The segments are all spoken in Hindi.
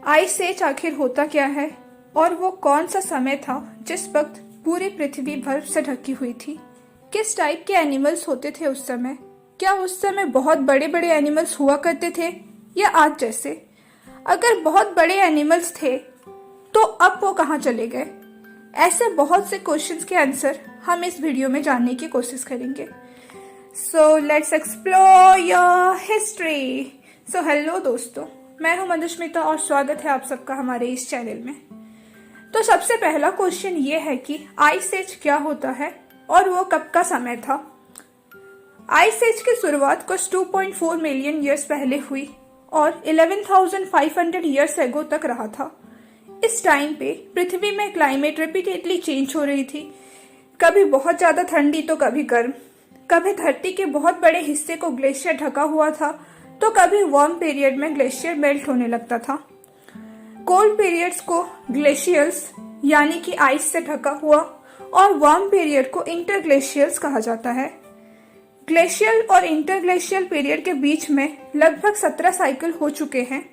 आइस एज आखिर होता क्या है और वो कौन सा समय था जिस वक्त पूरी पृथ्वी बर्फ से ढकी हुई थी? किस टाइप के एनिमल्स होते थे उस समय? क्या उस समय बहुत बड़े बड़े एनिमल्स हुआ करते थे या आज जैसे? अगर बहुत बड़े एनिमल्स थे तो अब वो कहाँ चले गए? ऐसे बहुत से क्वेश्चंस के आंसर हम इस वीडियो में जानने की कोशिश करेंगे। So let's explore your history. So hello दोस्तों, मैं हूं मधुस्मिता और स्वागत है आप सबका हमारे इस चैनल में। तो सबसे पहला क्वेश्चन ये है कि आइस एज क्या होता है और वो कब का समय था? आइस एज की शुरुआत कुछ 2.4 मिलियन ईयर्स पहले हुई और 11,500 ईयर्स एगो तक रहा था। इस टाइम पे पृथ्वी में क्लाइमेट रिपीटेडली चेंज हो रही थी। कभी बहुत ज्यादा ठंडी तो कभी गर्म, कभी धरती के बहुत बड़े हिस्से को ग्लेशियर ढका हुआ था तो कभी वार्म पीरियड में ग्लेशियर मेल्ट होने लगता था। कोल्ड पीरियड्स को ग्लेशियर्स यानी कि आइस से ढका हुआ और वार्म पीरियड को इंटरग्लेशियर्स कहा जाता है। ग्लेशियल और इंटरग्लेशियल पीरियड के बीच में लगभग 17 साइकिल हो चुके हैं।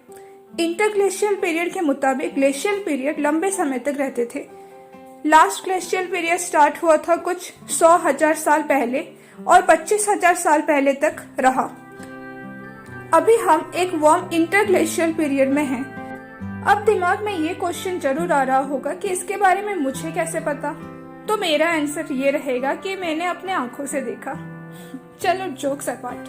इंटरग्लेशियल पीरियड के मुताबिक ग्लेशियल पीरियड लंबे समय तक रहते थे। लास्ट ग्लेशियल पीरियड स्टार्ट हुआ था कुछ 100,000 साल पहले और 25,000 साल पहले तक रहा। अभी हम एक वार्म इंटरग्लेशियल पीरियड में हैं। अब दिमाग में ये क्वेश्चन जरूर आ रहा होगा कि इसके बारे में मुझे कैसे पता? तो मेरा आंसर ये रहेगा कि मैंने अपने आंखों से देखा। चलो जोक्स अपार्ट,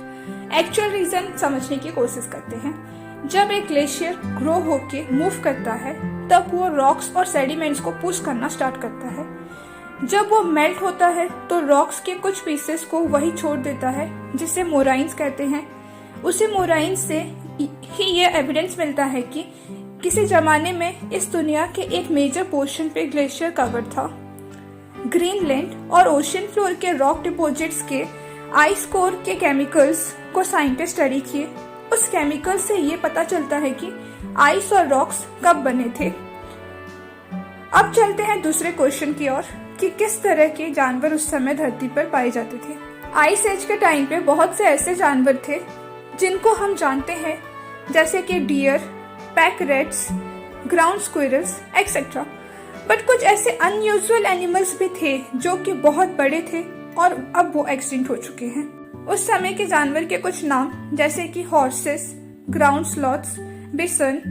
एक्चुअल रीजन समझने की कोशिश करते हैं। जब एक ग्लेशियर ग्रो होके मूव करता है तब वो रॉक्स और सेडिमेंट्स को पुश करना स्टार्ट करता है। जब वो मेल्ट होता है तो रॉक्स के कुछ पीसेस को वही छोड़ देता है जिसे मोराइंस कहते हैं। उसी मोराइन से ही ये एविडेंस मिलता है कि किसी जमाने में इस दुनिया के एक मेजर पोर्शन पे ग्लेशियर कवर था। ग्रीनलैंड और ओशन फ्लोर के रॉक डिपॉजिट्स के आइस कोर के केमिकल्स को साइंटिस्ट स्टडी किए। उस केमिकल से ये पता चलता है कि आइस और रॉक्स कब बने थे। अब चलते हैं दूसरे क्वेश्चन की ओर कि किस तरह के जानवर उस समय धरती पर पाए जाते थे। आइस एज के टाइम पे बहुत से ऐसे जानवर थे जिनको हम जानते हैं, जैसे कि deer, pack rats, ground squirrels etcetera. But कुछ ऐसे अनयूजुअल एनिमल्स भी थे जो कि बहुत बड़े थे और अब वो एक्सटिंक्ट हो चुके हैं। उस समय के जानवर के कुछ नाम जैसे कि horses, ground sloths, bison,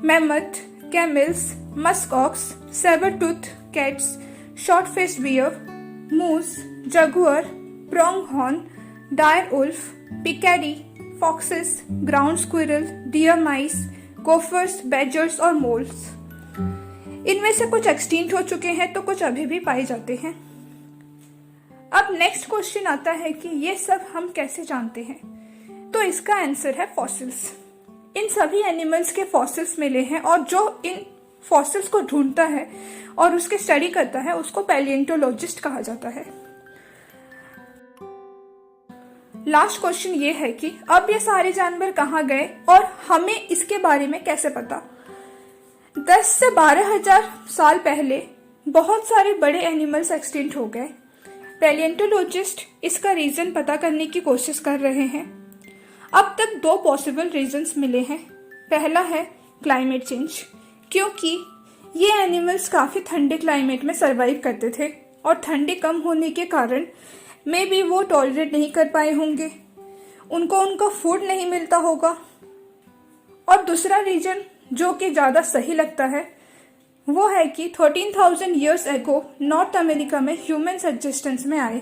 mammoth, camels, musk ox, sabre tooth cats, short faced bear, moose, jaguar, pronghorn, dire wolf, पिकैडी, foxes, ground squirrel, deer mice, gophers, badgers और मोल्स। इनमें से कुछ एक्सटिंक्ट हो चुके हैं तो कुछ अभी भी पाए जाते हैं। अब नेक्स्ट क्वेश्चन आता है कि ये सब हम कैसे जानते हैं? तो इसका आंसर है फॉसिल्स। इन सभी एनिमल्स के फॉसिल्स मिले हैं और जो इन फॉसिल्स को ढूंढता है और उसके स्टडी करता है उसको पैलियोंटोलॉजिस्ट कहा जाता है। लास्ट क्वेश्चन ये है कि अब ये सारे जानवर कहाँ गए और हमें इसके बारे में कैसे पता? 10 से 12,000 साल पहले बहुत सारे बड़े एनिमल्स एक्सटिंक्ट हो गए। पैलियोंटोलॉजिस्ट इसका रीजन पता करने की कोशिश कर रहे हैं। अब तक 2 पॉसिबल रीजंस मिले हैं। पहला है क्लाइमेट चेंज, क्योंकि ये एनिमल्स काफी ठंडे क्लाइमेट में सरवाइव करते थे और ठंडी कम होने के कारण मे बी वो टॉलरेट नहीं कर पाए होंगे, उनको उनका फूड नहीं मिलता होगा। और दूसरा रीजन जो कि ज्यादा सही लगता है वो है कि 13,000 ईयर्स एगो नॉर्थ अमेरिका में ह्यूमंस एग्जिस्टेंस में आए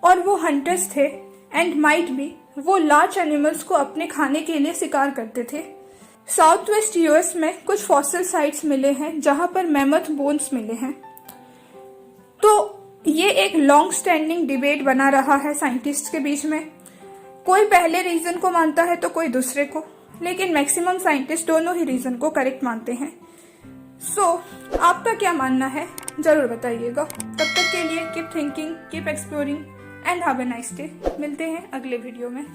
और वो हंटर्स थे एंड माइट भी वो लार्ज एनिमल्स को अपने खाने के लिए शिकार करते थे। साउथ वेस्ट यूएस में कुछ फॉसिल साइट्स मिले हैं जहां पर मैमथ बोन्स मिले हैं। तो ये एक लॉन्ग स्टैंडिंग डिबेट बना रहा है साइंटिस्ट के बीच में। कोई पहले रीजन को मानता है तो कोई दूसरे को, लेकिन मैक्सिमम साइंटिस्ट दोनों ही रीजन को करेक्ट मानते हैं। सो आपका क्या मानना है जरूर बताइएगा। तब तक के लिए keep thinking, keep exploring and have a nice day. मिलते हैं अगले वीडियो में।